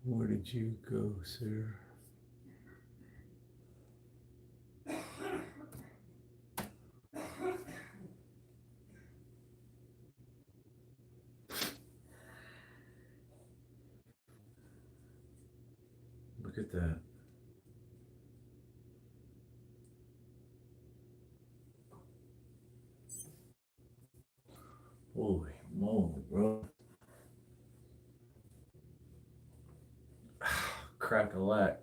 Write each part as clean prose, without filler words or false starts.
Where did you go, sir? Look at that. Holy moly, bro. Crack-a-lack.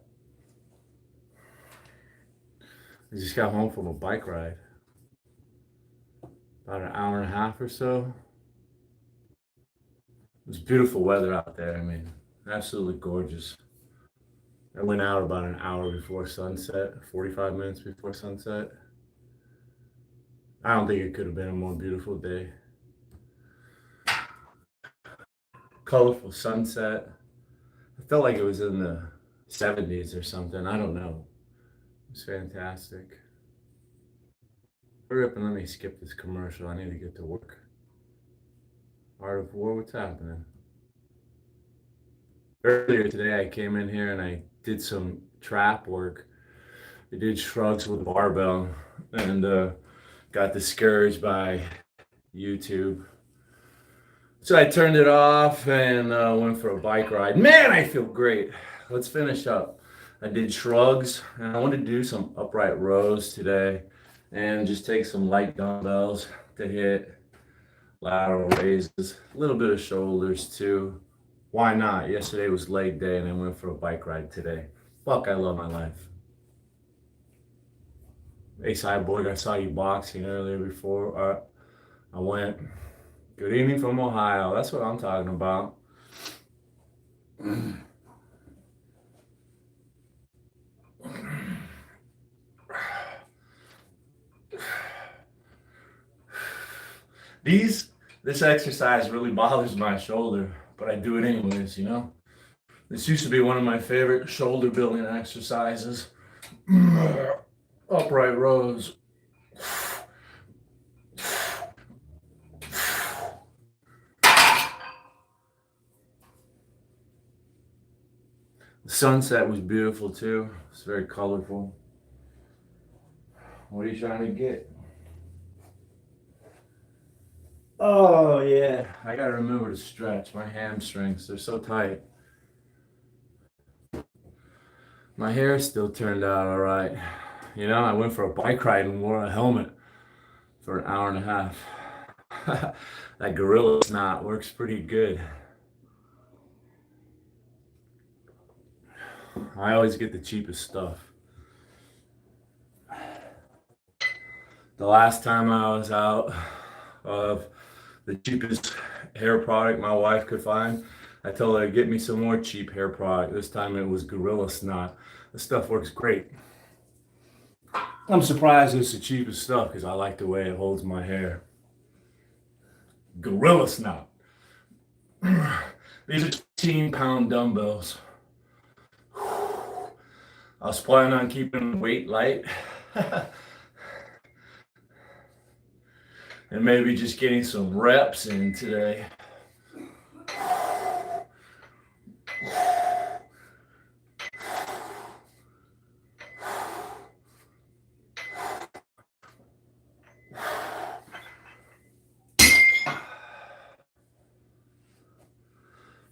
I just got home from a bike ride. About an hour and a half or so. It was beautiful weather out there. I mean, absolutely gorgeous. I went out about an hour before sunset, 45 minutes before sunset. I don't think it could have been a more beautiful day. Colorful sunset. I felt like it was in the 70s or something. I don't know. It was fantastic. Hurry up and let me skip this commercial. I need to get to work. Art of War, what's happening? Earlier today, I came in here and I did some trap work. I did shrugs with a barbell and got discouraged by YouTube. So I turned it off and went for a bike ride. Man, I feel great. Let's finish up. I did shrugs and I wanted to do some upright rows today and just take some light dumbbells to hit lateral raises, a little bit of shoulders too. Why not? Yesterday was leg day and I went for a bike ride today. Fuck, I love my life. Hey, Cyborg, I saw you boxing earlier before I went. Good evening from Ohio. That's what I'm talking about. This exercise really bothers my shoulder, but I do it anyways, you know? This used to be one of my favorite shoulder building exercises. Upright rows. The sunset was beautiful too. It's very colorful. What are you trying to get? Oh yeah, I gotta remember to stretch my hamstrings. They're so tight. My hair still turned out all right. You know, I went for a bike ride and wore a helmet for an hour and a half. That gorilla snot works pretty good. I always get the cheapest stuff. The last time I was out of the cheapest hair product my wife could find, I told her to get me some more cheap hair product. This time it was gorilla snot. This stuff works great. I'm surprised it's the cheapest stuff because I like the way it holds my hair. Gorilla snot. These are 15-pound dumbbells. I was planning on keeping the weight light and maybe just getting some reps in today.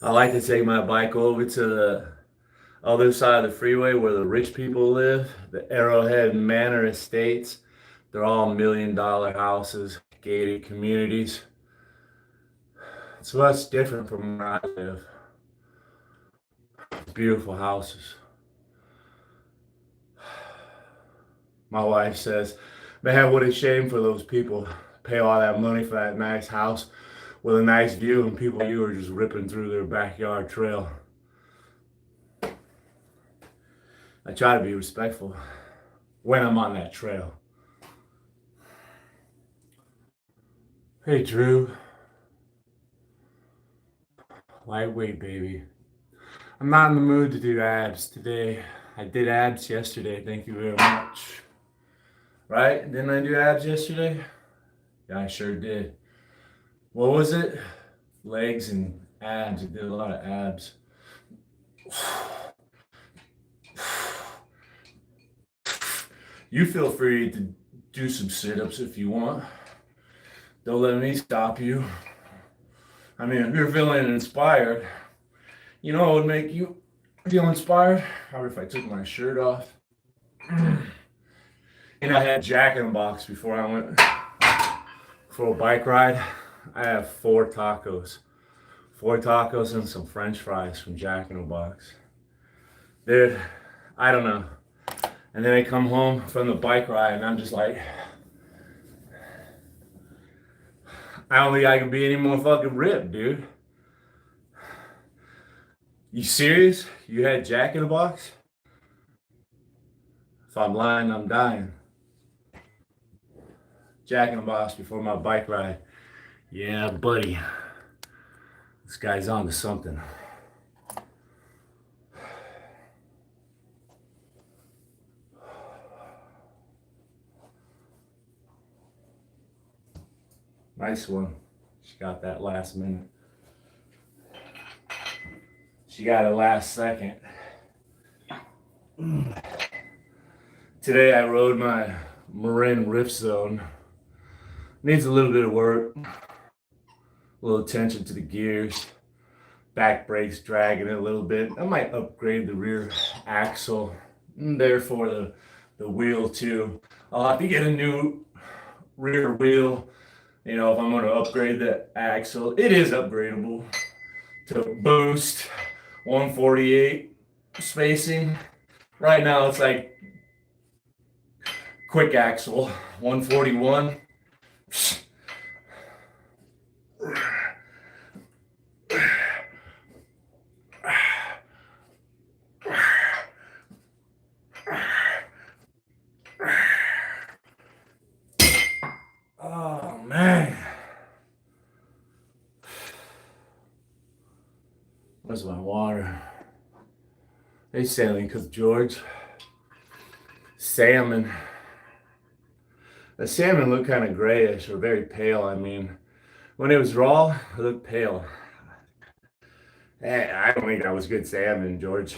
I like to take my bike over to the other side of the freeway where the rich people live, the Arrowhead Manor Estates. They're all $1 million houses, gated communities. So that's different from where I live. Beautiful houses. My wife says, man, what a shame for those people pay all that money for that nice house with a nice view, and people like you are just ripping through their backyard trail. I try to be respectful when I'm on that trail. Hey, Drew. Lightweight, baby. I'm not in the mood to do abs today. I did abs yesterday. Thank you very much. Right? Didn't I do abs yesterday? Yeah, I sure did. What was it? Legs and abs. I did a lot of abs. You feel free to do some sit-ups if you want. Don't let me stop you. I mean, if you're feeling inspired, you know what would make you feel inspired? Probably if I took my shirt off. And I had Jack in the Box before I went for a bike ride. I have 4 tacos. 4 tacos and some French fries from Jack in the Box. Dude, I don't know. And then I come home from the bike ride and I'm just like, I don't think I can be any more fucking ripped, dude. You serious? You had Jack in the Box? If I'm lying, I'm dying. Jack in the Box before my bike ride. Yeah, buddy. This guy's on to something. Nice one. She got that last minute. She got it last second. Today I rode my Marin Rift Zone. Needs a little bit of work. A little attention to the gears. Back brakes dragging it a little bit. I might upgrade the rear axle. And therefore the wheel too. I'll have to get a new rear wheel. You know, if I'm going to upgrade the axle. It is upgradable to boost 148 spacing. Right now it's like quick axle 141. Oh man. Where's my water? Hey, Sailing Cook George. Salmon. The salmon looked kind of grayish or very pale. I mean, when it was raw, it looked pale. Hey, I don't think that was good salmon, George.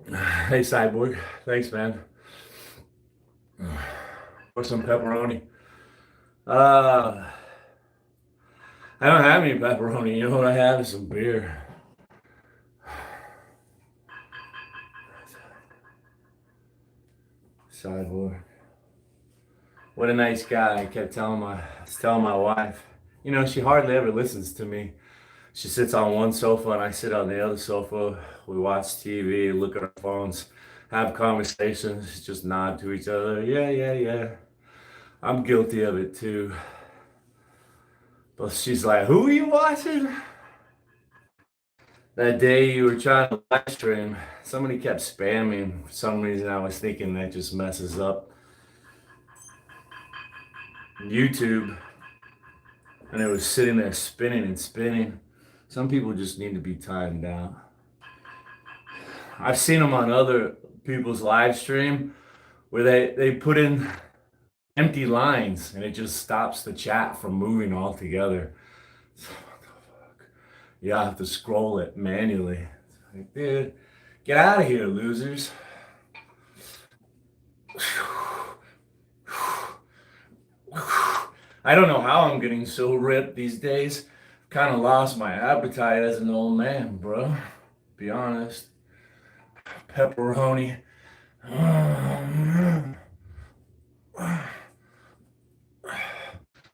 Hey, Cyborg. Thanks, man. Or some pepperoni. I don't have any pepperoni. You know what I have is some beer. Cyborg. What a nice guy. I kept telling my wife. You know, she hardly ever listens to me. She sits on one sofa and I sit on the other sofa. We watch TV, look at our phones, have conversations, just nod to each other. Yeah. I'm guilty of it too. But she's like, who are you watching? That day you were trying to live stream, somebody kept spamming. For some reason I was thinking that just messes up YouTube. And it was sitting there spinning and spinning. Some people just need to be timed down. I've seen them on other people's live stream where they put in empty lines and it just stops the chat from moving altogether. So, what the fuck? You have to scroll it manually. It's like, dude, get out of here, losers. I don't know how I'm getting so ripped these days. Kind of lost my appetite as an old man, bro. Be honest. Pepperoni.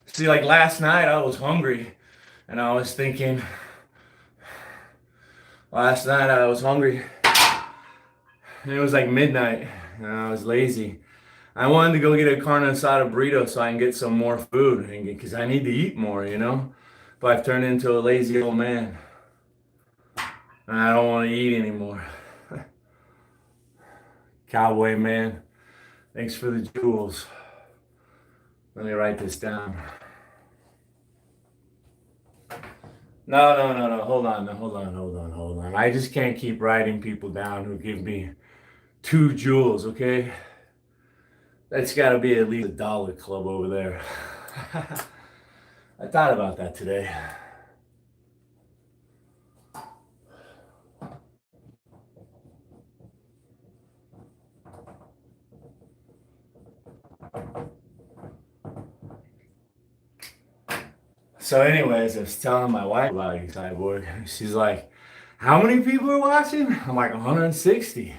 See, like last night I was hungry and I was thinking, and it was like midnight and I was lazy. I wanted to go get a carne asada burrito so I can get some more food, because I need to eat more, you know? But I've turned into a lazy old man, and I don't want to eat anymore. Cowboy man, thanks for the jewels. Let me write this down. No. Hold on. I just can't keep writing people down who give me 2 jewels, okay? That's got to be at least $1 club over there. I thought about that today. So anyways, I was telling my wife about you, Cyborg. She's like, how many people are watching? I'm like, 160.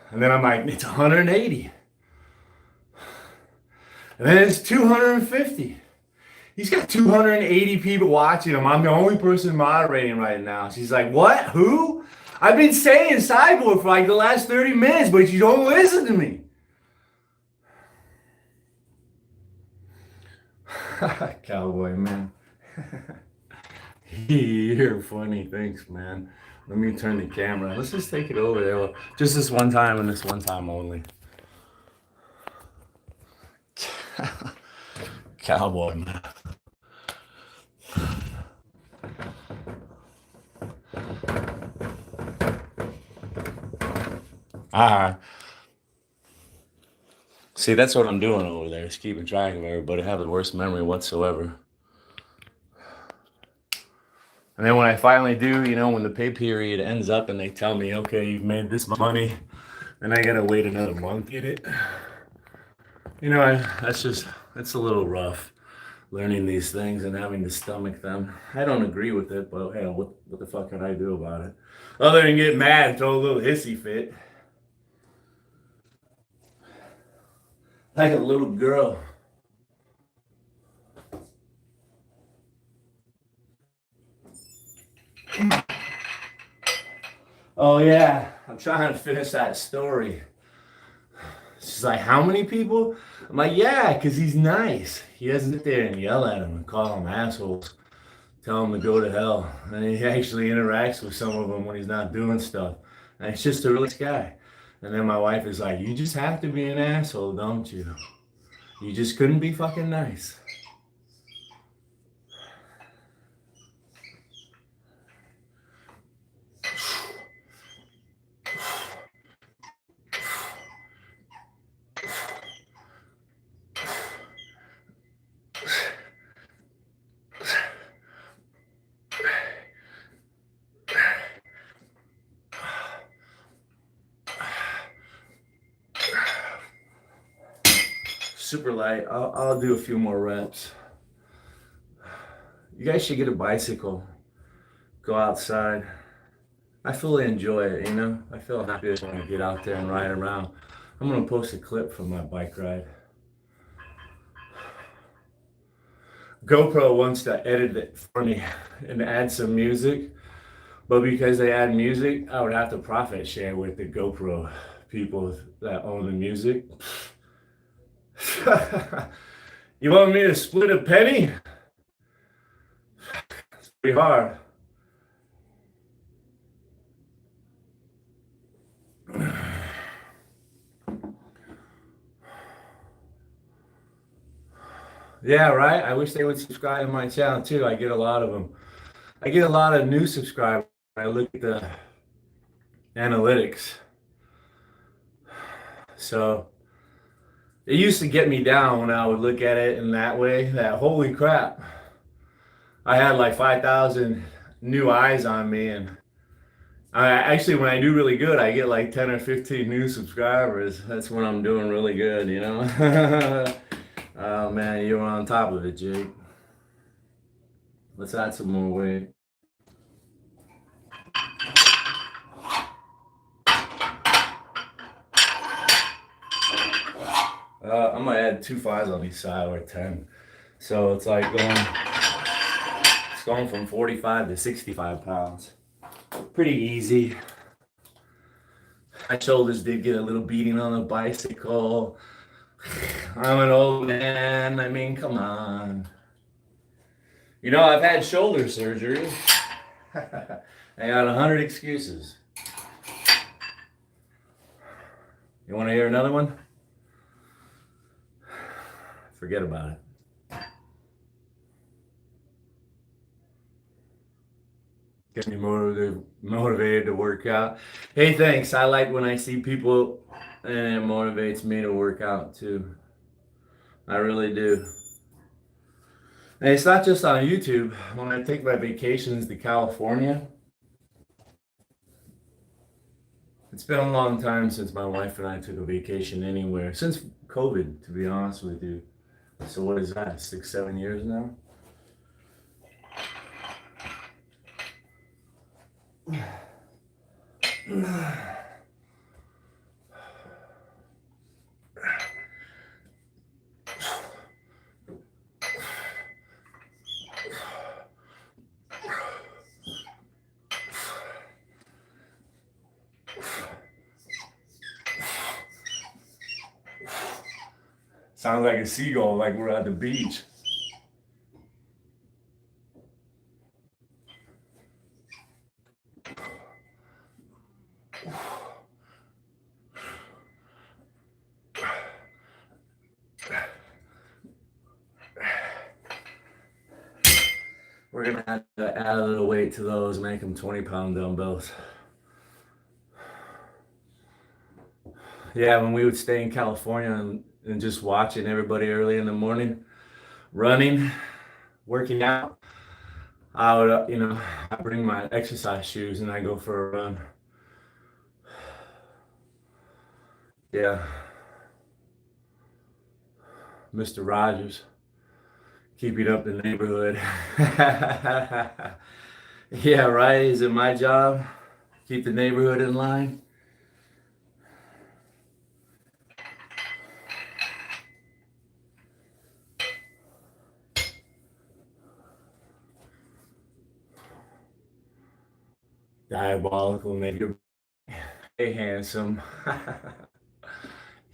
And then I'm like, it's 180. And then it's 250. He's got 280 people watching him. I'm the only person moderating right now. She's like, what? Who? I've been saying Cyborg for like the last 30 minutes, but you don't listen to me. Cowboy, man. You're funny. Thanks, man. Let me turn the camera. Let's just take it over there. Just this one time and this one time only. Cowboy, man. See, that's what I'm doing over there. Is keeping track of everybody. I have the worst memory whatsoever. And then when I finally do, you know, when the pay period ends up and they tell me, okay, you've made this money, then I gotta wait another month to get it. You know, it's a little rough learning these things and having to stomach them. I don't agree with it, but hey, what the fuck can I do about it? Other than get mad and throw a little hissy fit. Like a little girl. Oh yeah, I'm trying to finish that story. She's like, how many people? I'm like, yeah, because he's nice. He doesn't sit there and yell at him and call them assholes, tell him to go to hell. And he actually interacts with some of them when he's not doing stuff. And it's just a really nice guy. And then my wife is like, you just have to be an asshole, don't you? You just couldn't be fucking nice. Super light. I'll do a few more reps. You guys should get a bicycle. Go outside. I fully enjoy it, you know? I feel happy when I get out there and ride around. I'm gonna post a clip from my bike ride. GoPro wants to edit it for me and add some music, but because they add music, I would have to profit share with the GoPro people that own the music. You want me to split a penny? It's pretty hard. Yeah, right? I wish they would subscribe to my channel too. I get a lot of them. I get a lot of new subscribers. I look at the analytics. So it used to get me down when I would look at it in that way, that holy crap. I had like 5,000 new eyes on me, and actually when I do really good, I get like 10 or 15 new subscribers. That's when I'm doing really good, you know? Oh man, you're on top of it, Jake. Let's add some more weight. I'm gonna add 2 5s on each side, or 10. So it's like going from 45 to 65 pounds. Pretty easy. My shoulders did get a little beating on the bicycle. I'm an old man. I mean, come on. You know, I've had shoulder surgery. I got 100 excuses. You want to hear another one? Forget about it. Get me motivated to work out. Hey, thanks. I like when I see people and it motivates me to work out too. I really do. And it's not just on YouTube. When I take my vacations to California, it's been a long time since my wife and I took a vacation anywhere. Since COVID, to be honest with you. So what is that? 6, 7 years now? Sounds like a seagull, like we're at the beach. We're gonna have to add a little weight to those, make them 20-pound dumbbells. Yeah, when we would stay in California and just watching everybody early in the morning, running, working out, I would, I bring my exercise shoes and I go for a run. Yeah, Mr. Rogers, keeping up the neighborhood. Yeah, right. Is it my job? Keep the neighborhood in line. Diabolical nigga. Hey, handsome.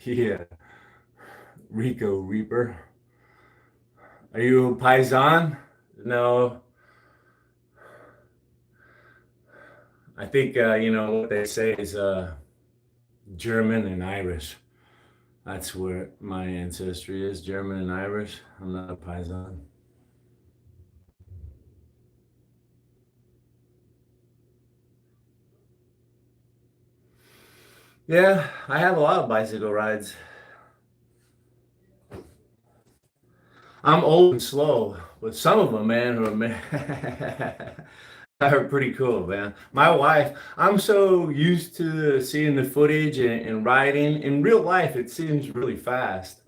Yeah. Rico Reaper. Are you a paisan? No. I think, what they say is German and Irish. That's where my ancestry is, German and Irish. I'm not a paisan. Yeah, I have a lot of bicycle rides. I'm old and slow, but some of them, man, are pretty cool, man. My wife, I'm so used to seeing the footage and riding. In real life, it seems really fast.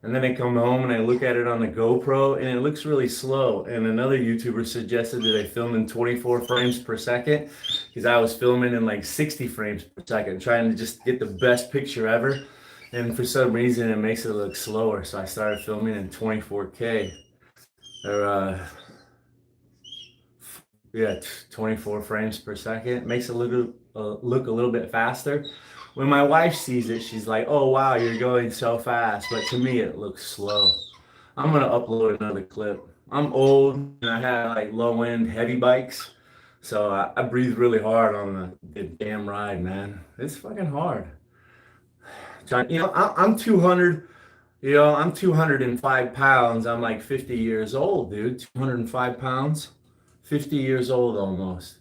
And then I come home and I look at it on the GoPro and it looks really slow. And another YouTuber suggested that I film in 24 frames per second because I was filming in like 60 frames per second, trying to just get the best picture ever. And for some reason, it makes it look slower. So I started filming in 24K. Or, yeah, 24 frames per second. Makes it look a little bit faster. When my wife sees it, she's like, "Oh wow, you're going so fast." But to me, it looks slow. I'm gonna upload another clip. I'm old and I have like low end heavy bikes, so I breathe really hard on the damn ride, man. It's fucking hard. I'm 200. I'm 205 pounds. I'm like 50 years old, dude. 205 pounds, 50 years old almost.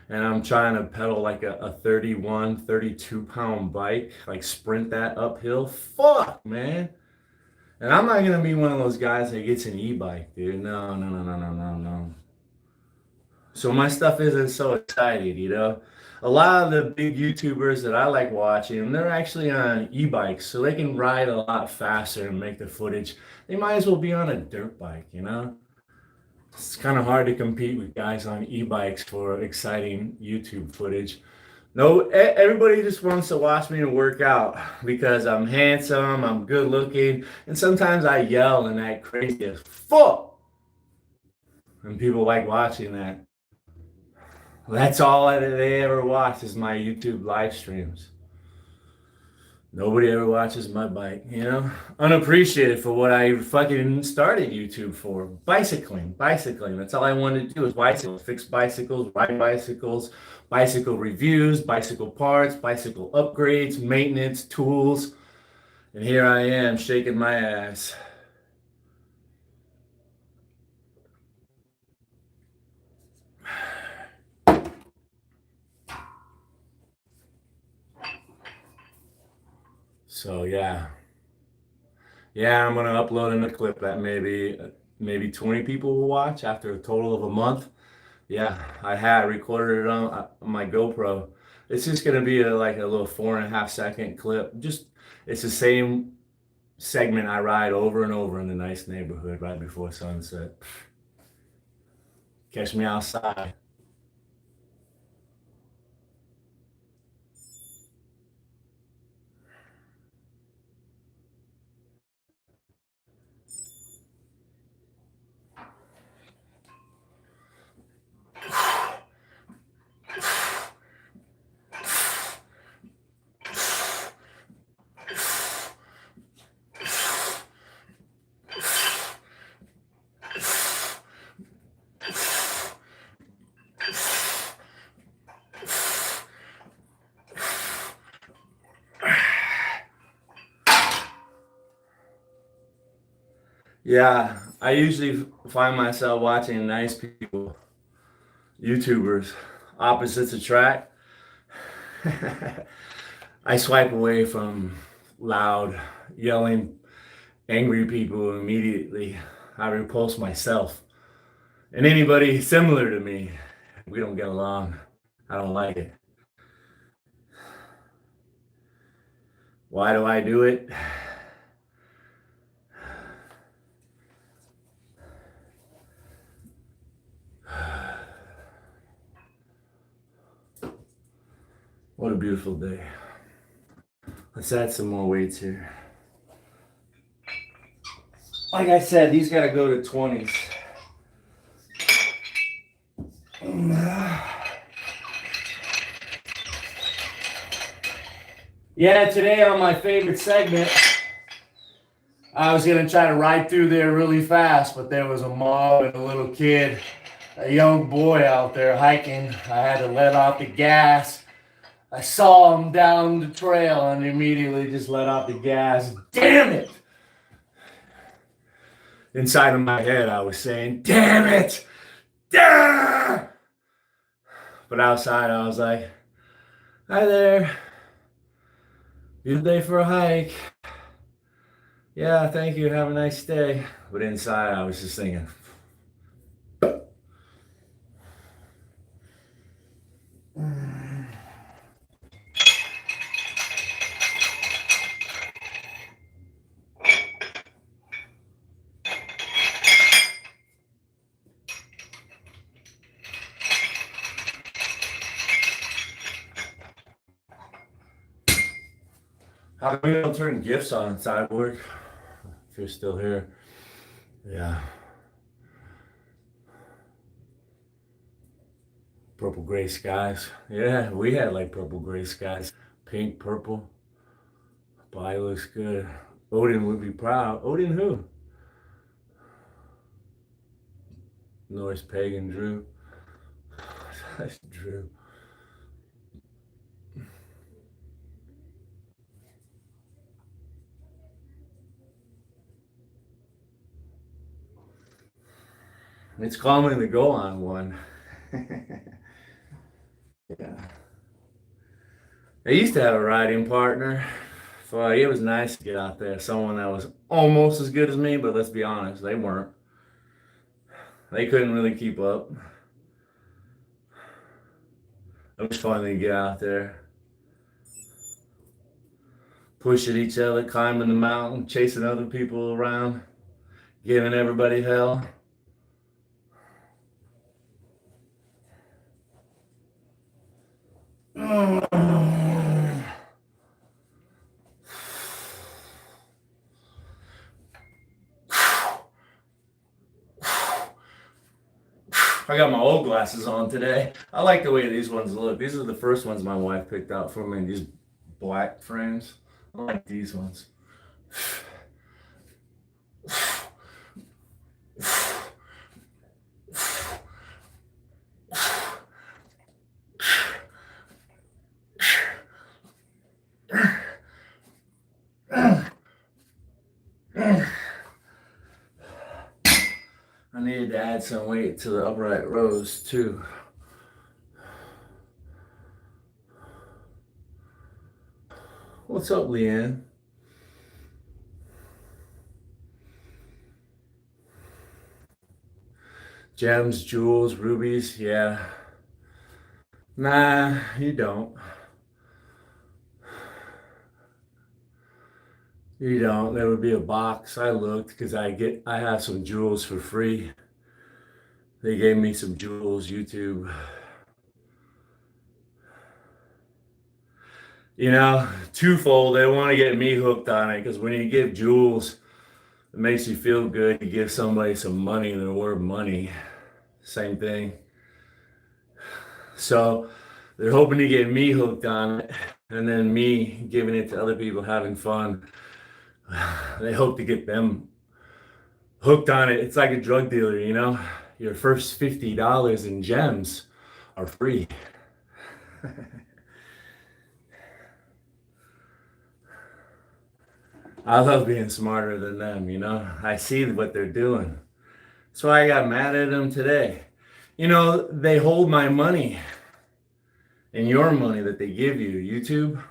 And I'm trying to pedal like a 31, 32-pound bike, like sprint that uphill. Fuck, man. And I'm not gonna be one of those guys that gets an e-bike, dude. No, no, no, no, no, no, no. So my stuff isn't so exciting, you know. A lot of the big YouTubers that I like watching, they're actually on e-bikes, so they can ride a lot faster and make the footage. They might as well be on a dirt bike, you know. It's kind of hard to compete with guys on e-bikes for exciting YouTube footage. No, everybody just wants to watch me work out because I'm handsome, I'm good looking, and sometimes I yell and act crazy as fuck. And people like watching that. That's all that they ever watch is my YouTube live streams. Nobody ever watches my bike, you know? Unappreciated for what I fucking started YouTube for. Bicycling, bicycling. That's all I wanted to do was bicycle, fix bicycles, ride bicycles, bicycle reviews, bicycle parts, bicycle upgrades, maintenance, tools. And here I am shaking my ass. So yeah. Yeah, I'm gonna upload in a clip that maybe 20 people will watch after a total of a month. Yeah, I had recorded it on my GoPro. It's just gonna be like a little 4.5 second clip. Just it's the same segment I ride over and over in the nice neighborhood right before sunset. Catch me outside. Yeah, I usually find myself watching nice people, YouTubers, opposites attract. I swipe away from loud, yelling, angry people immediately. I repulse myself. And anybody similar to me, we don't get along. I don't like it. Why do I do it? What a beautiful day. Let's add some more weights here. Like I said, these gotta go to 20s. Yeah, today on my favorite segment, I was gonna try to ride through there really fast, but there was a mom and a little kid, a young boy out there hiking. I had to let off the gas. I saw him down the trail and immediately just let off the gas. Damn it! Inside of my head, I was saying, damn it! Yeah! But outside, I was like, hi there. Good day for a hike. Yeah, thank you. Have a nice day. But inside, I was just thinking, how come you don't turn gifts on Cyborg? If you're still here. Yeah. Purple gray skies. Yeah, we had like purple gray skies. Pink, purple. Body looks good. Odin would be proud. Odin who? Norse pagan Drew. That's Drew. It's common to go on one. Yeah. I used to have a riding partner. So it was nice to get out there. Someone that was almost as good as me, but let's be honest, they weren't. They couldn't really keep up. It was fun to get out there, pushing each other, climbing the mountain, chasing other people around, giving everybody hell. I got my old glasses on today. I like the way these ones look. These are the first ones my wife picked out for me, these black frames. I like these ones. I needed to add some weight to the upright rows too. What's up, Leanne? Gems, jewels, rubies, yeah. Nah, you don't. You don't. There would be a box. I looked because I have some jewels for free. They gave me some jewels, YouTube. You know, twofold. They want to get me hooked on it because when you give jewels, it makes you feel good. You give somebody some money and they're worth money. Same thing. So they're hoping to get me hooked on it, and then me giving it to other people having fun. They hope to get them hooked on it. It's like a drug dealer, you know? Your first $50 in gems are free. I love being smarter than them, you know? I see what they're doing. That's why I got mad at them today. You know, they hold my money and your money that they give you, YouTube.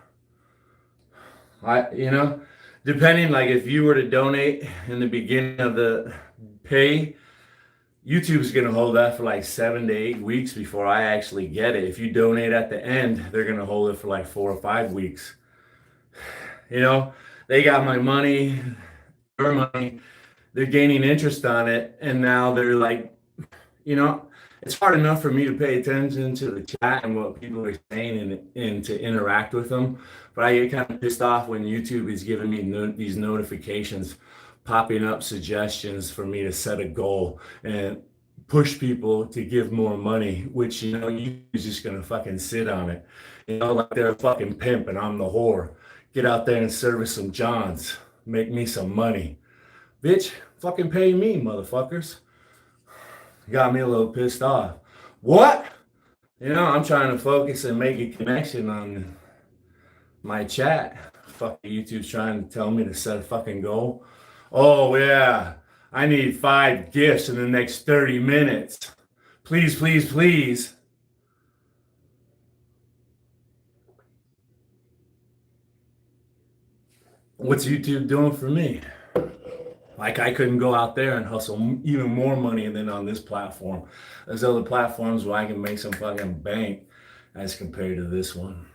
You know, depending, like if you were to donate in the beginning of the pay, YouTube's gonna hold that for like 7 to 8 weeks before I actually get it. If you donate at the end, they're gonna hold it for like 4 or 5 weeks. You know, they got my money, your money, they're gaining interest on it, and now they're like, you know, it's hard enough for me to pay attention to the chat and what people are saying and to interact with them. But I get kind of pissed off when YouTube is giving me these notifications, popping up suggestions for me to set a goal and push people to give more money, which, you know, YouTube's just going to fucking sit on it. You know, like they're a fucking pimp and I'm the whore. Get out there and service some Johns. Make me some money. Bitch, fucking pay me, motherfuckers. Got me a little pissed off. What? You know, I'm trying to focus and make a connection on my chat. Fuck, YouTube's trying to tell me to set a fucking goal. Oh, yeah. I need 5 gifts in the next 30 minutes. Please, please, please. What's YouTube doing for me? Like I couldn't go out there and hustle even more money than on this platform. There's other platforms where I can make some fucking bank as compared to this one.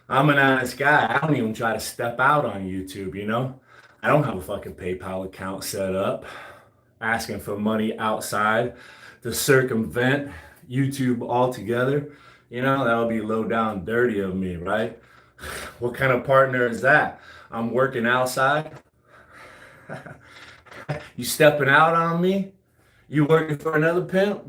I'm an honest guy. I don't even try to step out on YouTube, you know? I don't have a fucking PayPal account set up, asking for money outside to circumvent YouTube altogether. You know, that would be low down dirty of me, right? What kind of partner is that? I'm working outside. You stepping out on me? You working for another pimp?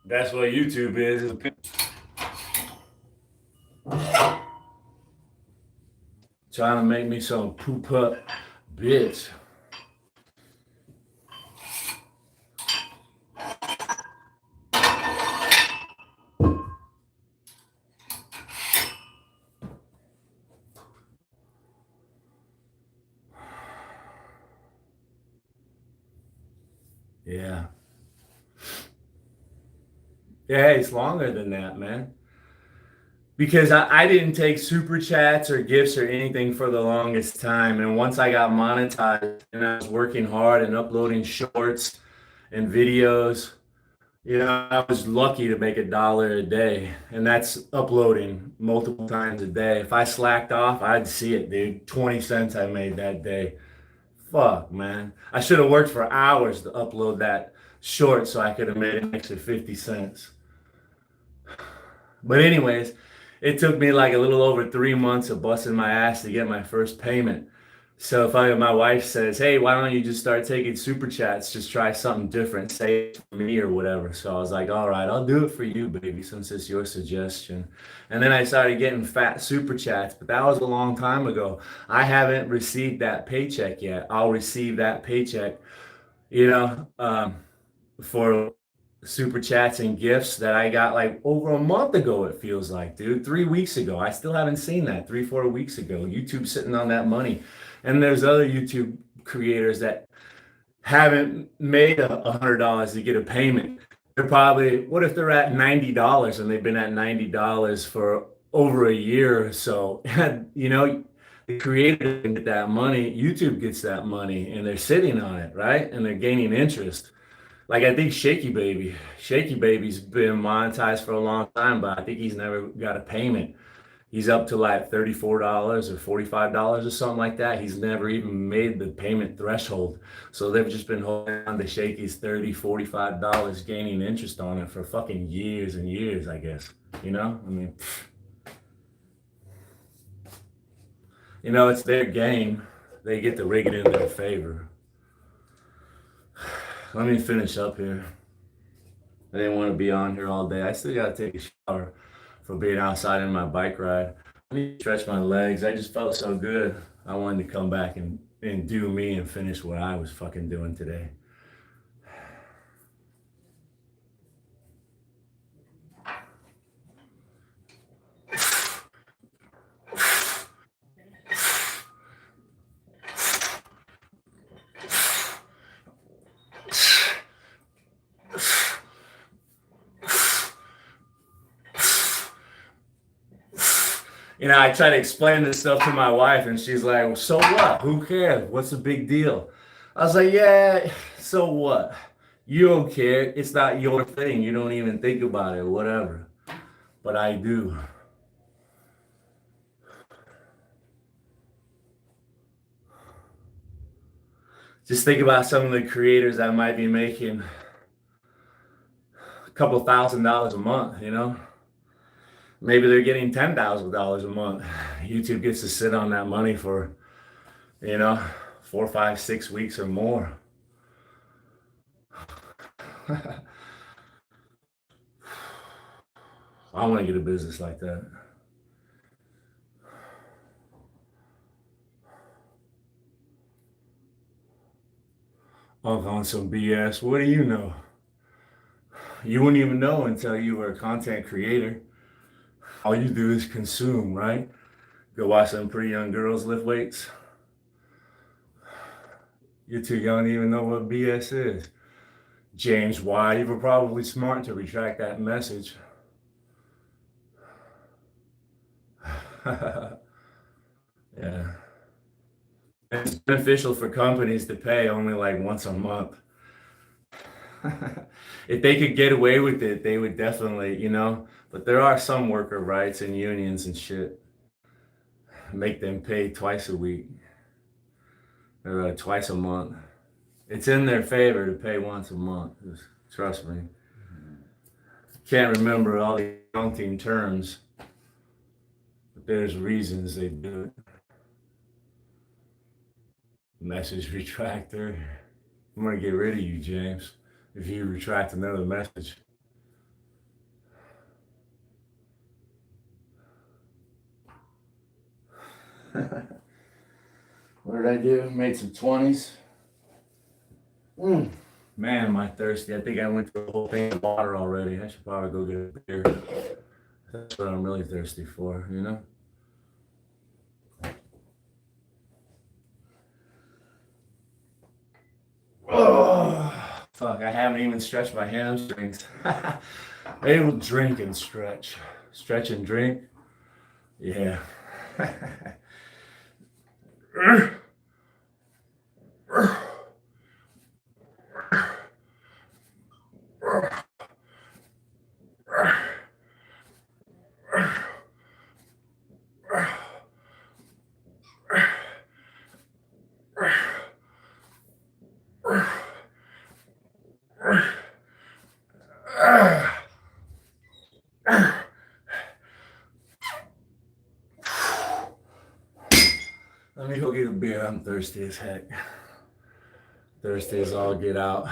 That's what YouTube is a pimp. Trying to make me some poop up bitch. Yeah. Yeah, it's longer than that, man. Because I didn't take super chats or gifts or anything for the longest time. And once I got monetized and I was working hard and uploading shorts and videos, you know, I was lucky to make $1 a day. And that's uploading multiple times a day. If I slacked off, I'd see it, dude. 20 cents I made that day. Fuck, man. I should have worked for hours to upload that short so I could have made an extra 50 cents. But anyways, it took me like a little over 3 months of busting my ass to get my first payment. So if my wife says, "Hey, why don't you just start taking super chats? Just try something different, say it for me or whatever." So I was like, "All right, I'll do it for you, baby, since it's your suggestion." And then I started getting fat super chats, but that was a long time ago. I haven't received that paycheck yet. I'll receive that paycheck, you know, for super chats and gifts that I got like over a month ago. It feels like, dude, 3 weeks ago. I still haven't seen that 3, 4 weeks ago. YouTube sitting on that money. And there's other YouTube creators that haven't made $100 to get a payment. They're probably, what if they're at $90 and they've been at $90 for over a year or so? You know, the creator can get that money, YouTube gets that money, and they're sitting on it, right? And they're gaining interest. Like I think Shaky Baby's been monetized for a long time, but I think he's never got a payment. He's up to like $34 or $45 or something like that. He's never even made the payment threshold. So they've just been holding on to Shaky's $30, $45, gaining interest on it for fucking years and years, I guess. You know? I mean, it's their game. They get to rig it in their favor. Let me finish up here. I didn't want to be on here all day. I still got to take a shower for being outside in my bike ride. I need to stretch my legs. I just felt so good. I wanted to come back and do me and finish what I was fucking doing today. I try to explain this stuff to my wife, and she's like, well, so what? Who cares? What's the big deal? I was like, yeah, so what? You don't care. It's not your thing. You don't even think about it, whatever. But I do. Just think about some of the creators that might be making a couple $1,000s a month. Maybe they're getting $10,000 a month. YouTube gets to sit on that money for, 4, 5, 6 weeks or more. I want to get a business like that. On some BS. What do you know? You wouldn't even know until you were a content creator. All you do is consume, right? Go watch some pretty young girls lift weights. You're too young to even know what BS is. James, why? You were probably smart to retract that message. Yeah. It's beneficial for companies to pay only like once a month. If they could get away with it, they would definitely, But there are some worker rights and unions and shit. Make them pay twice a week or twice a month. It's in their favor to pay once a month. Trust me. Can't remember all the accounting terms, but there's reasons they do it. Message retractor. I'm gonna get rid of you, James, if you retract another message. What did I do? Made some 20s. Man, am I thirsty. I think I went through a whole thing of water already. I should probably go get a beer. That's what I'm really thirsty for, Oh, fuck, I haven't even stretched my hamstrings. Able to drink and stretch. Stretch and drink. Yeah. Let me go get a beer. I'm thirsty as heck. Thirsty as all get out.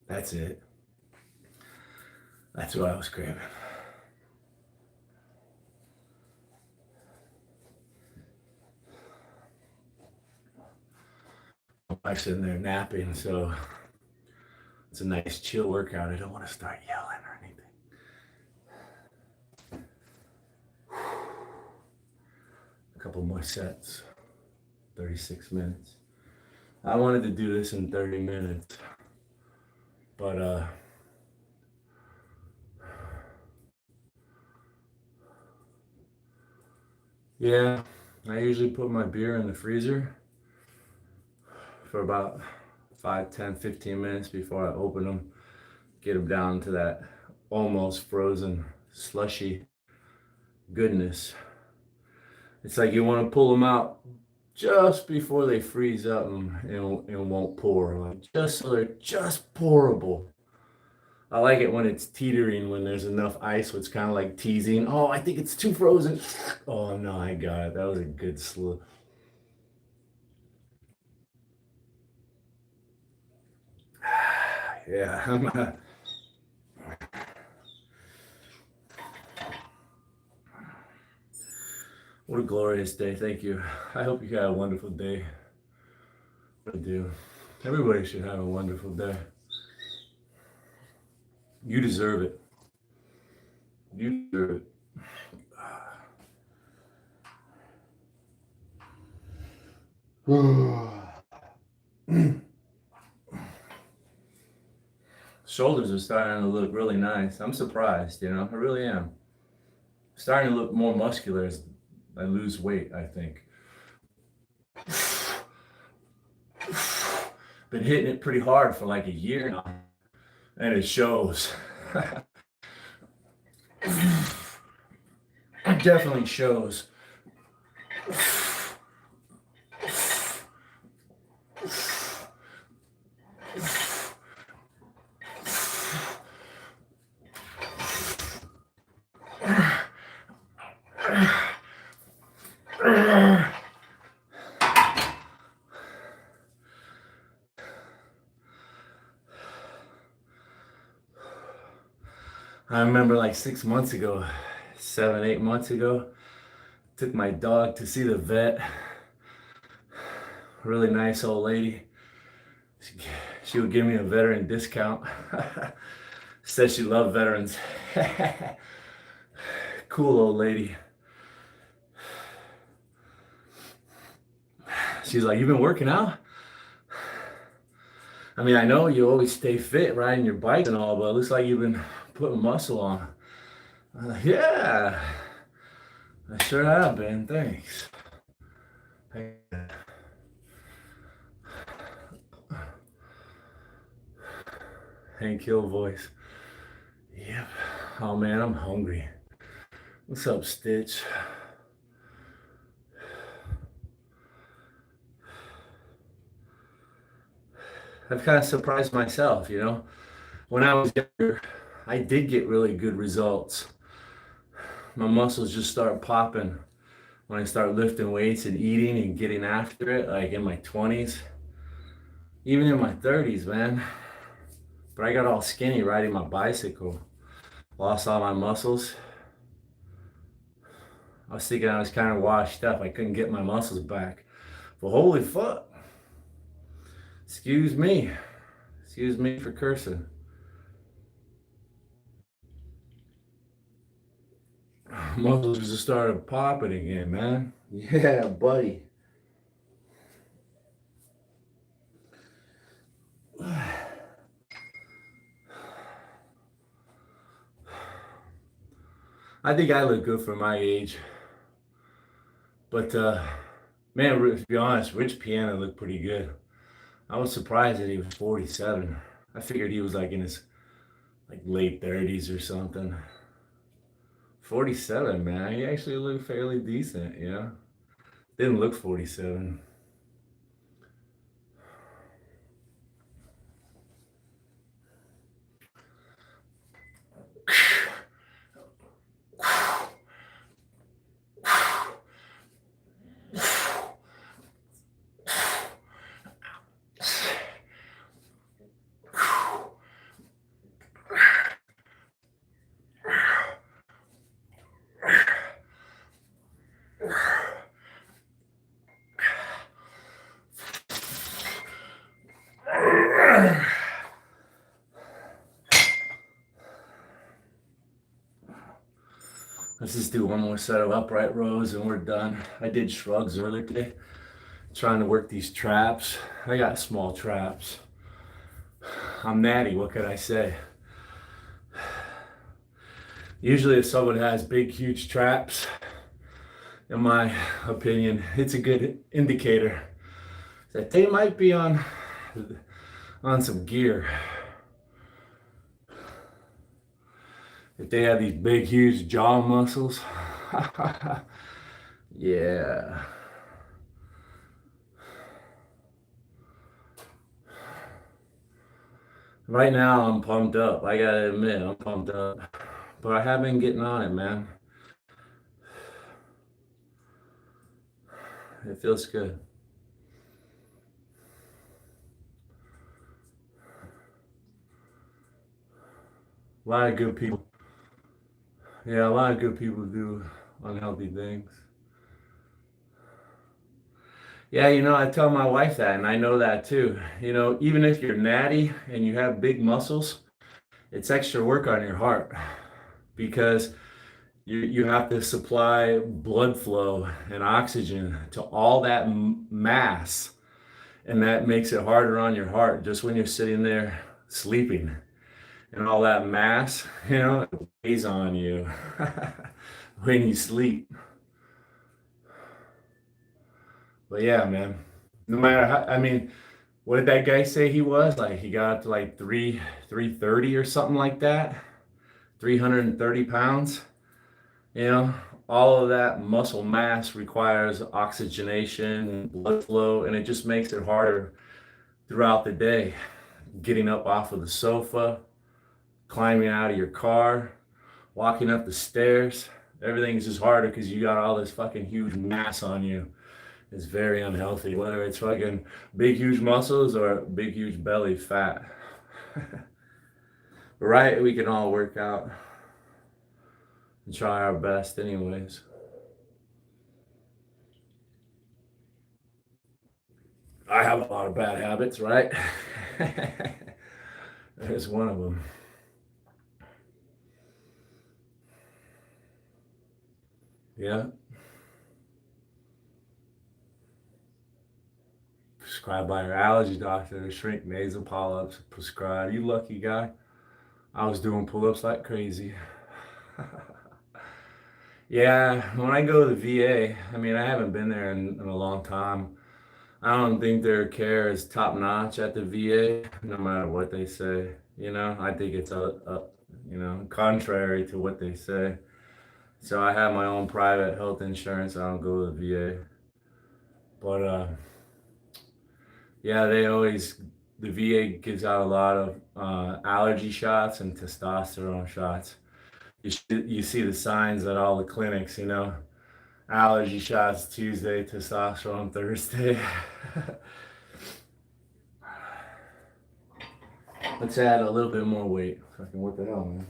That's it. That's what I was craving. I'm sitting there napping, so it's a nice chill workout. I don't want to start yelling or anything. A couple more sets, 36 minutes. I wanted to do this in 30 minutes, but yeah, I usually put my beer in the freezer for about 5, 10, 15 minutes before I open them, get them down to that almost frozen slushy goodness. It's like you want to pull them out just before they freeze up and won't pour, like just so they're just pourable. I like it when it's teetering, when there's enough ice, so it's kind of like teasing. Oh, I think it's too frozen. Oh no, I got it. That was a good slow. Yeah, what a glorious day. Thank you. I hope you had a wonderful day. I do. Everybody should have a wonderful day. You deserve it. You deserve it. Shoulders are starting to look really nice. I'm surprised, I really am. Starting to look more muscular as I lose weight, I think. Been hitting it pretty hard for like a year now, and it shows. It definitely shows. I remember like 6 months ago, 7, 8 months ago, took my dog to see the vet. Really nice old lady. She would give me a veteran discount. Said she loved veterans. Cool old lady. She's like, "You've been working out? I mean, I know you always stay fit riding your bike and all, but it looks like you've been putting muscle on." I'm like, "Yeah, I sure have been. Thanks." Hank Hill voice. Yep. Oh man, I'm hungry. What's up, Stitch? I've kind of surprised myself, When I was younger, I did get really good results. My muscles just start popping when I start lifting weights and eating and getting after it, like in my 20s, even in my 30s, man. But I got all skinny riding my bicycle, lost all my muscles. I was thinking I was kind of washed up. I couldn't get my muscles back. But holy fuck. Excuse me. Excuse me for cursing. Muscles just started popping again, man. Yeah, buddy. I think I look good for my age. But man, to be honest, Rich Piana looked pretty good. I was surprised that he was 47. I figured he was like in his like late 30s or something. 47, man. He actually looked fairly decent, you know? Didn't look 47. Let's just do one more set of upright rows and we're done. I did shrugs earlier today, trying to work these traps. I got small traps. I'm natty, what could I say? Usually if someone has big, huge traps, in my opinion, it's a good indicator that they might be on some gear. If they have these big, huge jaw muscles, yeah. Right now, I'm pumped up. I gotta admit, I'm pumped up. But I have been getting on it, man. It feels good. A lot of good people. Yeah, a lot of good people do unhealthy things. Yeah, I tell my wife that, and I know that too. Even if you're natty and you have big muscles, it's extra work on your heart because you have to supply blood flow and oxygen to all that mass, and that makes it harder on your heart just when you're sitting there sleeping. And all that mass, it weighs on you when you sleep. But yeah, man, no matter how, I mean, what did that guy say he was? Like he got up to like 330 or something like that. 330 pounds. You know, all of that muscle mass requires oxygenation and blood flow, and it just makes it harder throughout the day. Getting up off of the sofa, climbing out of your car, walking up the stairs. Everything's just harder because you got all this fucking huge mass on you. It's very unhealthy, whether it's fucking big, huge muscles or big, huge belly fat. Right? We can all work out and try our best, anyways. I have a lot of bad habits, right? There's one of them. Yeah. Prescribed by your allergy doctor to shrink nasal polyps. Prescribed. You lucky guy. I was doing pull-ups like crazy. Yeah, when I go to the VA, I mean, I haven't been there in a long time. I don't think their care is top notch at the VA, no matter what they say. I think it's contrary to what they say. So I have my own private health insurance. I don't go to the VA. But yeah, the VA gives out a lot of allergy shots and testosterone shots. You see the signs at all the clinics, allergy shots Tuesday, testosterone Thursday. Let's add a little bit more weight. Fucking what the hell, man?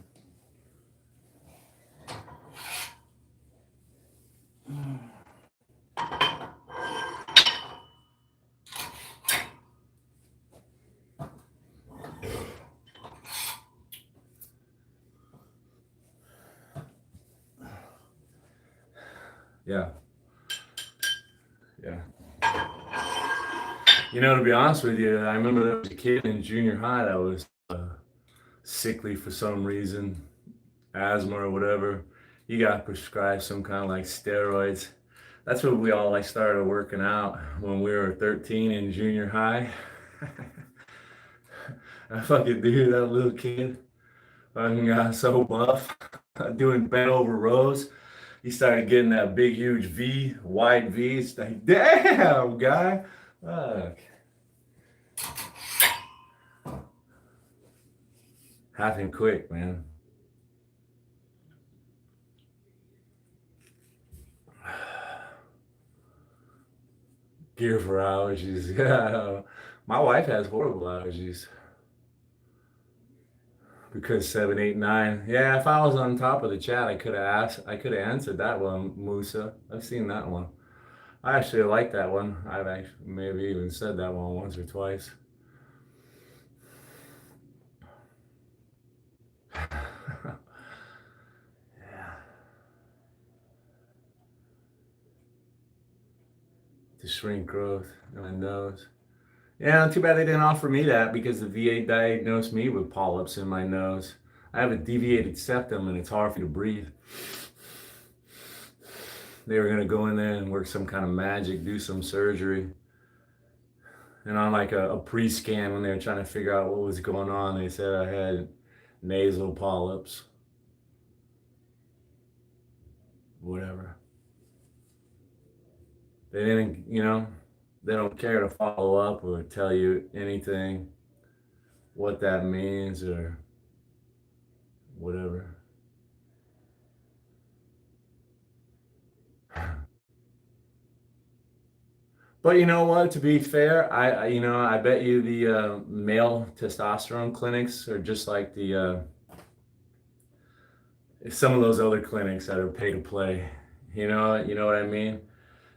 Yeah, yeah. You know, to be honest with you, I remember there was a kid in junior high that was sickly for some reason, asthma or whatever. He got prescribed some kind of like steroids. That's what we all like started working out when we were 13 in junior high. I fucking dude, that little kid fucking got so buff doing bent over rows. He started getting that big, huge V, wide V. It's like, damn, guy. Fuck. Happened quick, man. Gear for allergies. Yeah. My wife has horrible allergies because 789. Yeah, if I was on top of the chat, I could have answered that one, Musa. I've seen that one. I actually like that one. I've actually maybe even said that one once or twice. Yeah. To shrink growth in my nose. Yeah, too bad they didn't offer me that because the VA diagnosed me with polyps in my nose. I have a deviated septum and it's hard for me to breathe. They were gonna go in there and work some kind of magic, do some surgery. And on like a pre-scan when they were trying to figure out what was going on, they said I had nasal polyps. Whatever. They didn't, they don't care to follow up or tell you anything, what that means or whatever. But you know what? To be fair, I bet you the male testosterone clinics are just like the some of those other clinics that are pay to play. You know what I mean?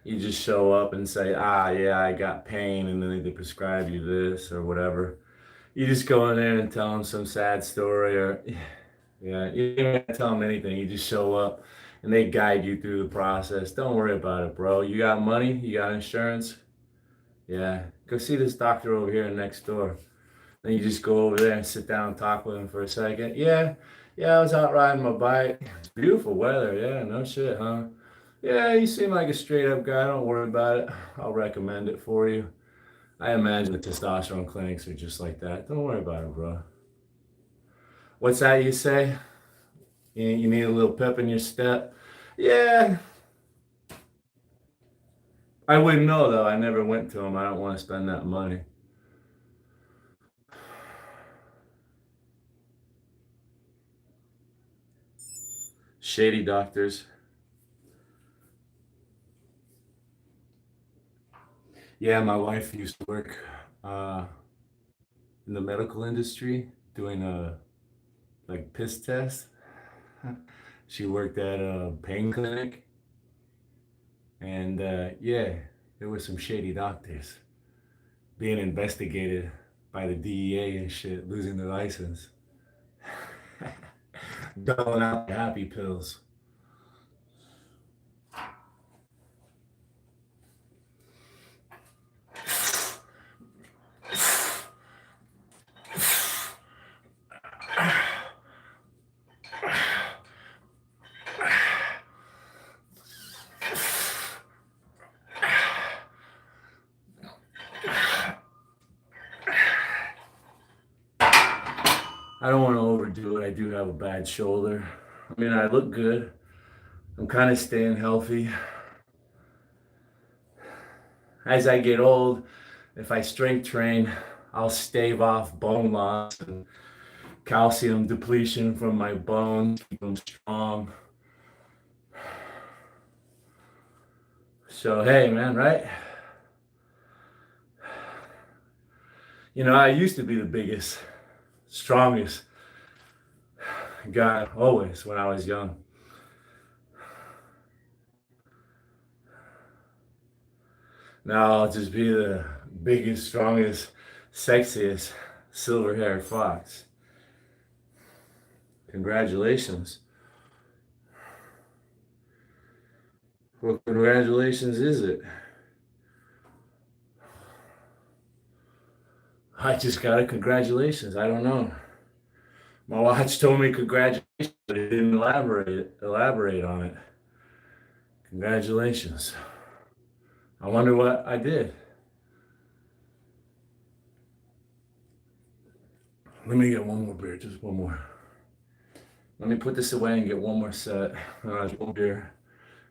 You just show up and say, ah, yeah, I got pain, and then they prescribe you this or whatever. You just go in there and tell them some sad story, or yeah, you don't have to tell them anything. You just show up, and they guide you through the process. Don't worry about it, bro. You got money, you got insurance. Yeah, go see this doctor over here next door. Then you just go over there and sit down and talk with him for a second. Yeah, yeah, I was out riding my bike. It's beautiful weather. Yeah, no shit, huh? Yeah, you seem like a straight up guy. Don't worry about it. I'll recommend it for you. I imagine the testosterone clinics are just like that. Don't worry about it, bro. What's that you say? You need a little pep in your step? Yeah, I wouldn't know though. I never went to them. I don't want to spend that money. Shady doctors. Yeah, my wife used to work uh, in the medical industry doing a like piss test. She worked at a pain clinic, and yeah, there were some shady doctors being investigated by the DEA and shit, losing their license, doling out happy pills. I don't want to overdo it. I do have a bad shoulder. I mean, I look good. I'm kind of staying healthy. As I get old, if I strength train, I'll stave off bone loss and calcium depletion from my bones, keep them strong. So, hey, man, right? I used to be the biggest, strongest guy always when I was young. Now I'll just be the biggest, strongest, sexiest silver haired fox. Congratulations. What congratulations is it? I just got a congratulations. I don't know. My watch told me congratulations, but it didn't elaborate on it. Congratulations. I wonder what I did. Let me get one more beer, just one more. Let me put this away and get one more set. One beer,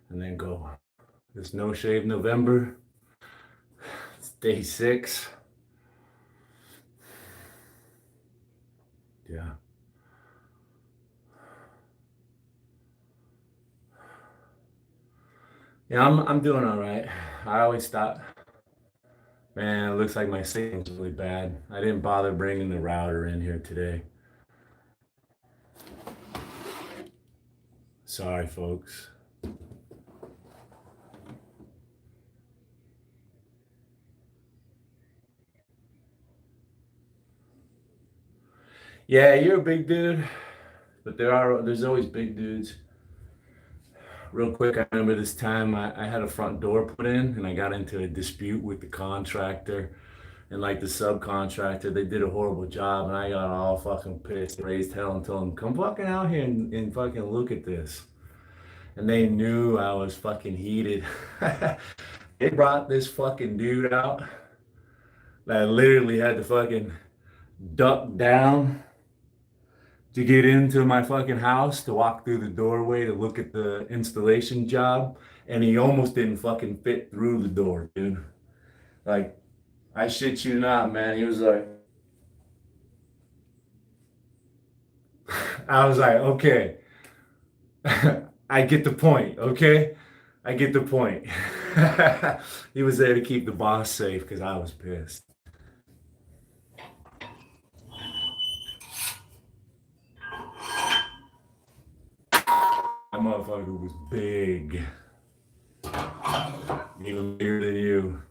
and then go. It's No Shave November. It's day 6. Yeah. Yeah, I'm doing all right. I always thought, man, it looks like my signal's really bad. I didn't bother bringing the router in here today. Sorry, folks. Yeah, you're a big dude, but there's always big dudes. Real quick, I remember this time I had a front door put in and I got into a dispute with the contractor and like the subcontractor. They did a horrible job and I got all fucking pissed, raised hell and told them, come fucking out here and fucking look at this. And they knew I was fucking heated. They brought this fucking dude out that literally had to fucking duck down to get into my fucking house to walk through the doorway to look at the installation job. And he almost didn't fucking fit through the door, dude. Like, I shit you not, man. He was like, I was like, okay, I get the point, okay? I get the point. He was there to keep the boss safe because I was pissed. That motherfucker was big. Even bigger than you.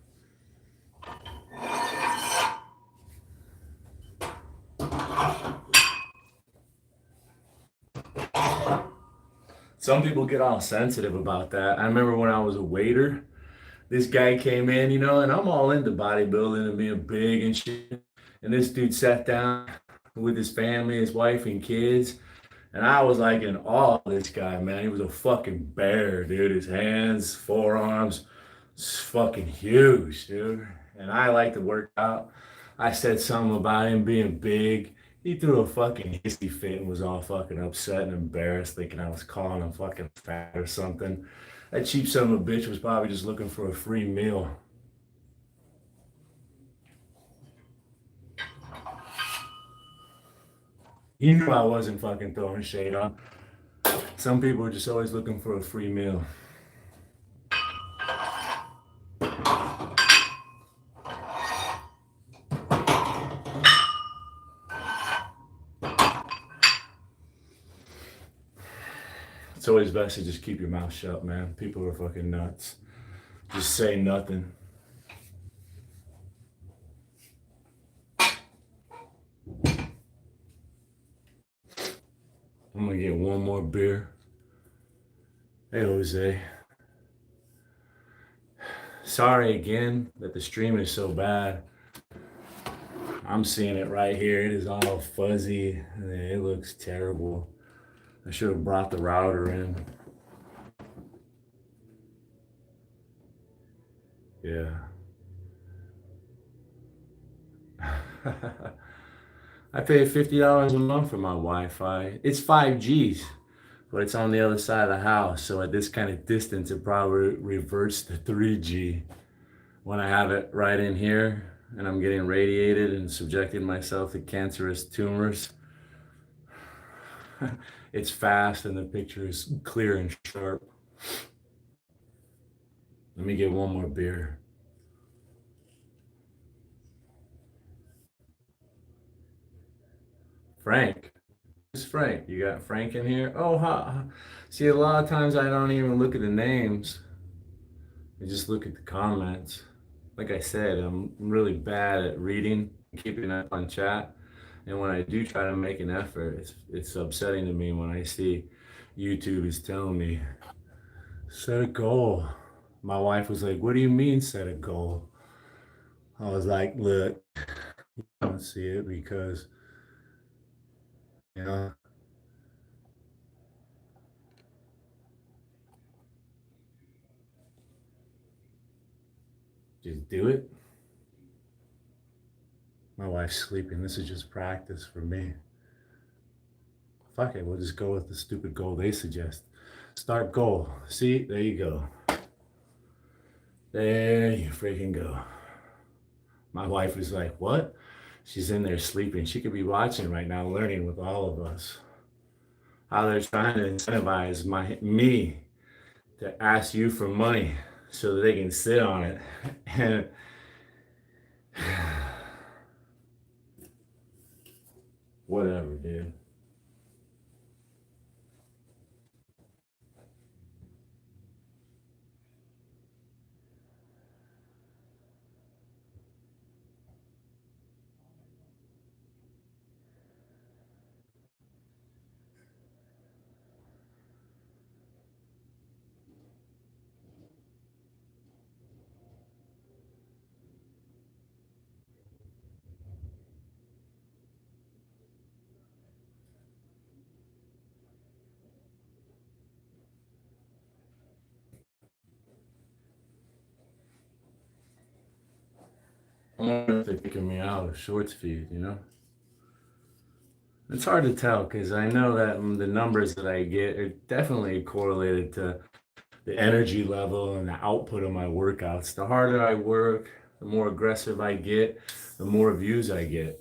Some people get all sensitive about that. I remember when I was a waiter, this guy came in, and I'm all into bodybuilding and being big and shit. And this dude sat down with his family, his wife and kids. And I was like in awe of this guy, man. He was a fucking bear, dude. His hands, forearms, fucking huge, dude. And I like to work out. I said something about him being big. He threw a fucking hissy fit and was all fucking upset and embarrassed, thinking I was calling him fucking fat or something. That cheap son of a bitch was probably just looking for a free meal. He knew I wasn't fucking throwing shade on. Some people are just always looking for a free meal. It's always best to just keep your mouth shut, man. People are fucking nuts. Just say nothing. I'm gonna get one more beer. Hey, Jose. Sorry again that the stream is so bad. I'm seeing it right here. It is all fuzzy. It looks terrible. I should have brought the router in. Yeah. I pay $50 a month for my Wi-Fi. It's 5Gs, but it's on the other side of the house. So at this kind of distance, it probably reverts to 3G. When I have it right in here and I'm getting radiated and subjecting myself to cancerous tumors, it's fast and the picture is clear and sharp. Let me get one more beer. Frank. Who's Frank? You got Frank in here? Oh, see, a lot of times I don't even look at the names. I just look at the comments. Like I said, I'm really bad at reading, keeping up on chat. And when I do try to make an effort, it's upsetting to me when I see YouTube is telling me Set a goal. My wife was like, "What do you mean set a goal?" I was like, "Look, I don't see it because, you know, just do it." My wife's sleeping. This is just practice for me. Fuck it, we'll just go with the stupid goal they suggest. Start goal. See, there you go. There you freaking go. My wife was like, "What?" She's in there sleeping. She could be watching right now, learning with all of us how they're trying to incentivize me to ask you for money so that they can sit on it. And whatever, dude. I wonder if they're kicking me out of shorts feed, you know? It's hard to tell because I know that the numbers that I get are definitely correlated to the energy level and the output of my workouts. The harder I work, the more aggressive I get, the more views I get.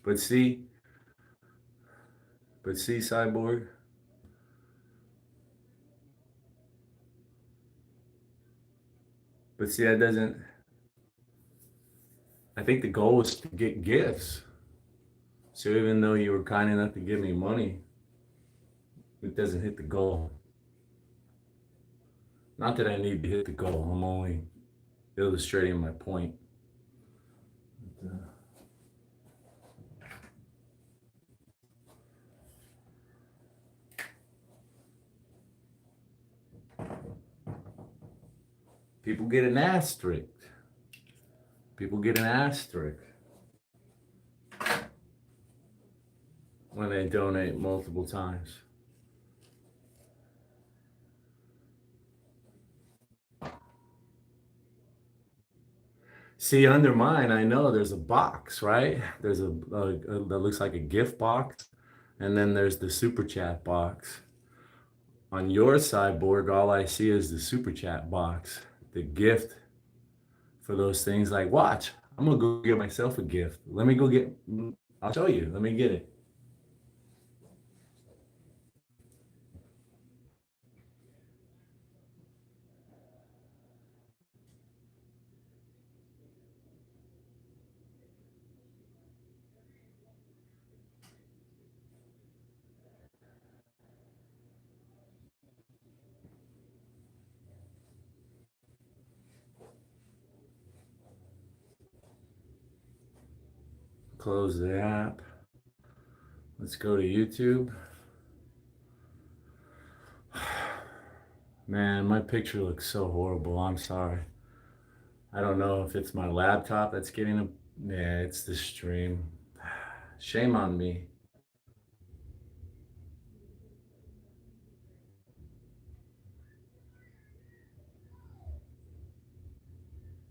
But see, Cyborg. But see, that doesn't. I think the goal is to get gifts. So even though you were kind enough to give me money, it doesn't hit the goal. Not that I need to hit the goal. I'm only illustrating my point. People get an asterisk. People get an asterisk when they donate multiple times. See, under mine, I know there's a box, right? There's a that looks like a gift box, and then there's the super chat box. On your sideboard, all I see is the super chat box, the gift for those things. Like, watch, I'm gonna go get myself a gift. Let me go get. I'll show you. Let me get it. Close the app. Let's go to YouTube. Man, my picture looks so horrible. I'm sorry. I don't know if it's my laptop that's getting a. Yeah, it's the stream. Shame on me.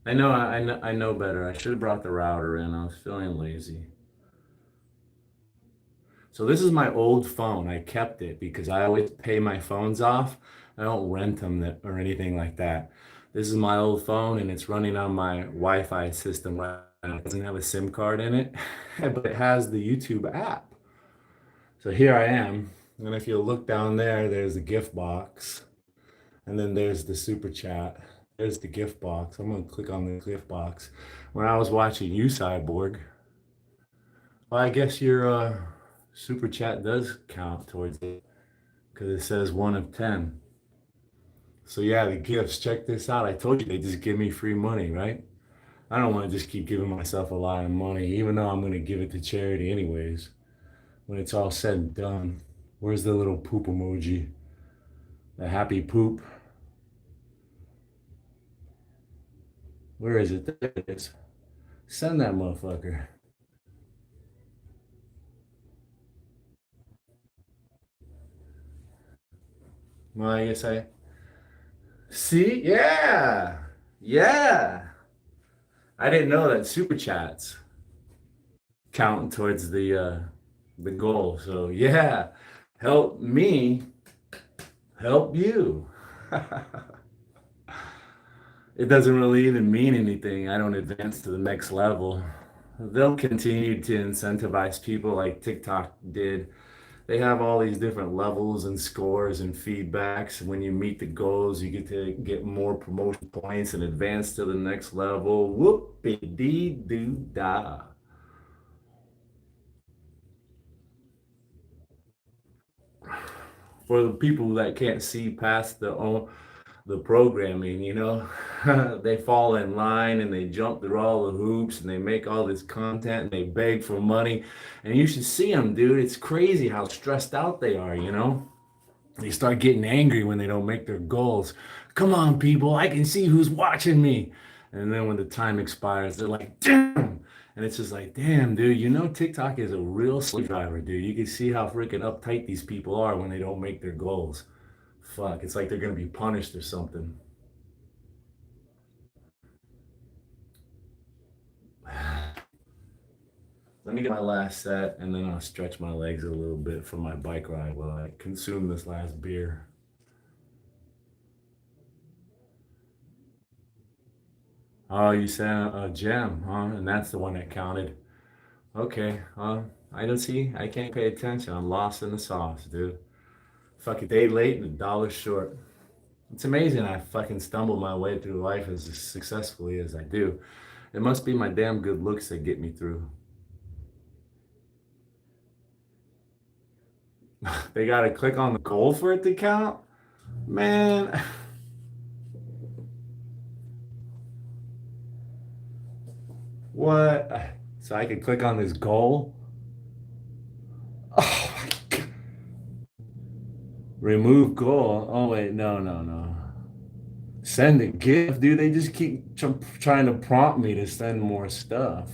I know better. I should have brought the router in. I was feeling lazy. So this is my old phone. I kept it because I always pay my phones off. I don't rent them or anything like that. This is my old phone and it's running on my Wi-Fi system right now. It doesn't have a SIM card in it, but it has the YouTube app. So here I am. And if you look down there, there's the gift box. And then there's the super chat. There's the gift box. I'm gonna click on the gift box. When I was watching you, Cyborg, well, I guess your super chat does count towards it because it says 1 of 10. So yeah, the gifts, check this out. I told you they just give me free money, right? I don't want to just keep giving myself a lot of money, even though I'm going to give it to charity anyways. When it's all said and done, where's the little poop emoji? The happy poop? Where is it? There it is. Send that motherfucker. Well, I guess I see. Yeah, yeah. I didn't know that super chats count towards the goal. So yeah, help me help you. It doesn't really even mean anything. I don't advance to the next level. They'll continue to incentivize people like TikTok did. They have all these different levels and scores and feedbacks. When you meet the goals, you get to get more promotion points and advance to the next level. Whoop-a-dee doo da. For the people that can't see past the programming, they fall in line and they jump through all the hoops and they make all this content and they beg for money. And you should see them, dude. It's crazy how stressed out they are. They start getting angry when they don't make their goals. Come on, people, I can see who's watching me. And then when the time expires, they're like, damn. And it's just like, damn, dude, TikTok is a real slave driver, dude. You can see how freaking uptight these people are when they don't make their goals. Fuck, it's like they're gonna be punished or something. Let me get my last set and then I'll stretch my legs a little bit for my bike ride while I consume this last beer. Oh, you said a gem, huh? And that's the one that counted. Okay, I don't see. I can't pay attention. I'm lost in the sauce, dude. Fucking day late and a dollar short. It's amazing I fucking stumbled my way through life as successfully as I do. It must be my damn good looks that get me through. They gotta click on the goal for it to count? Man. What? So I could click on this goal? Oh my God. Remove goal. Oh wait, no, no, no. Send a gift, dude. They just keep trying to prompt me to send more stuff.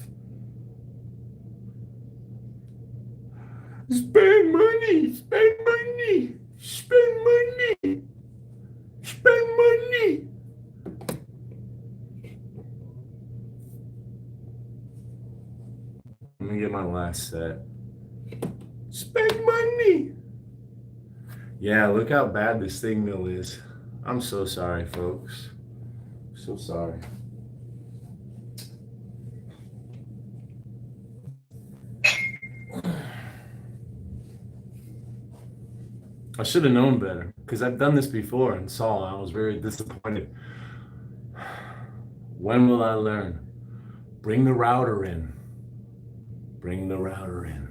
Spend money, spend money, spend money, spend money. Let me get my last set. Spend money. Yeah, look how bad this signal is. I'm so sorry, folks. So sorry. I should have known better because I've done this before and saw I was very disappointed. When will I learn? Bring the router in. Bring the router in.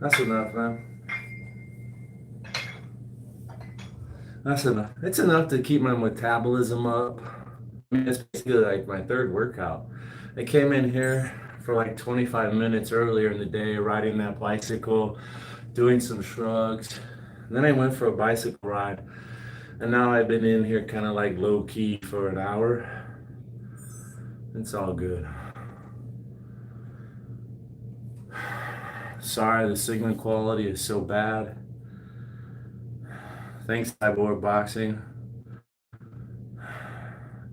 That's enough, man. That's enough. It's enough to keep my metabolism up. I mean, it's basically like my third workout. I came in here for like 25 minutes earlier in the day, riding that bicycle, doing some shrugs. And then I went for a bicycle ride. And now I've been in here kind of like low key for an hour. It's all good. Sorry, the signal quality is so bad. Thanks, Cyborg Boxing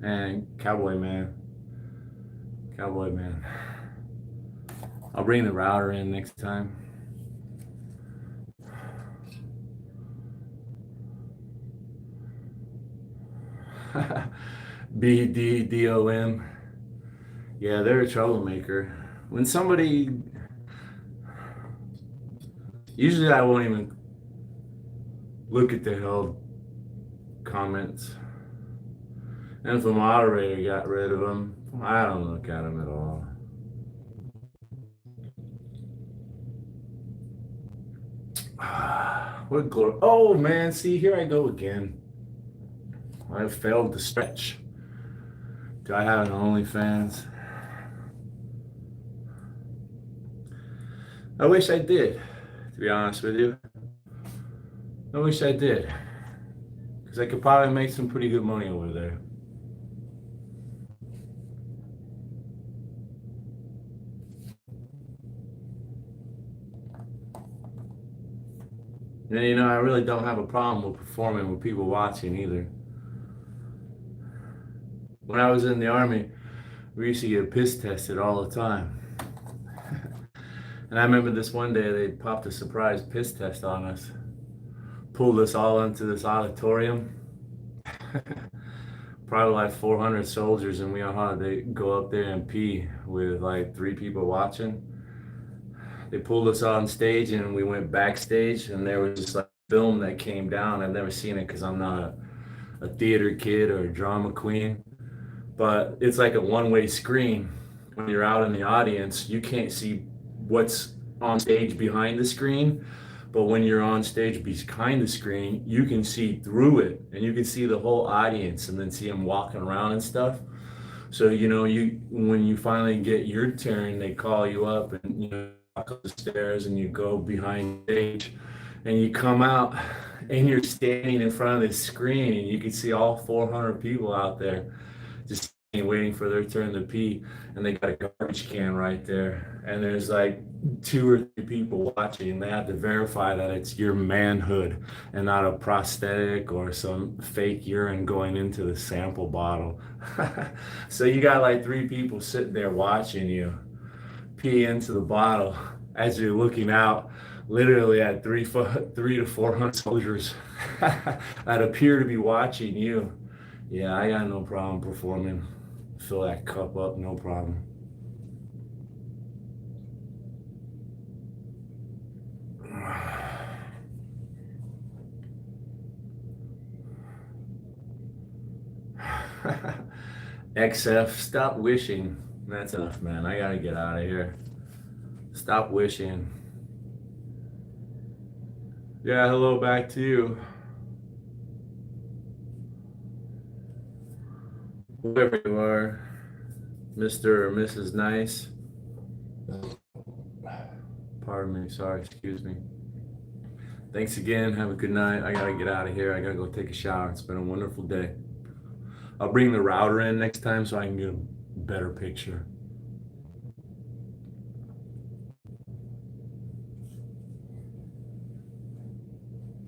and Cowboy Man. Cowboy Man. I'll bring the router in next time. BDDOM. Yeah, they're a troublemaker. when somebody, usually I won't even look at the held comments. And if the moderator got rid of them, I don't look at them at all. What glory. Oh man, see, here I go again. I failed to stretch. Do I have an OnlyFans? I wish I did, to be honest with you. I wish I did. Because I could probably make some pretty good money over there. And you know, I really don't have a problem with performing with people watching either. When I was in the Army, we used to get piss tested all the time. And I remember this one day they popped a surprise piss test on us. Pulled us all into this auditorium. Probably like 400 soldiers, and we all had to go up there and pee with like 3 people watching. They pulled us on stage and we went backstage, and there was just like film that came down. I've never seen it because I'm not a theater kid or a drama queen, but it's like a one-way screen. When you're out in the audience, you can't see what's on stage behind the screen, but when you're on stage behind the screen, you can see through it, and you can see the whole audience and then see them walking around and stuff. So you know, when you finally get your turn, they call you up and you know, walk up the stairs and you go behind stage and you come out and you're standing in front of this screen and you can see all 400 people out there just waiting for their turn to pee, and they got a garbage can right there, and there's like 2 or 3 people watching, and they have to verify that it's your manhood and not a prosthetic or some fake urine going into the sample bottle. So you got like 3 people sitting there watching you pee into the bottle as you're looking out literally at 3 to 400 soldiers that appear to be watching you. Yeah, I got no problem performing. Fill that cup up, no problem. XF, stop wishing. That's enough, man. I gotta get out of here. Stop wishing. Yeah, hello back to you. Whoever you are, Mr. or Mrs. Nice. Pardon me, sorry, excuse me. Thanks again, have a good night. I gotta get out of here. I gotta go take a shower. It's been a wonderful day. I'll bring the router in next time so I can get a better picture.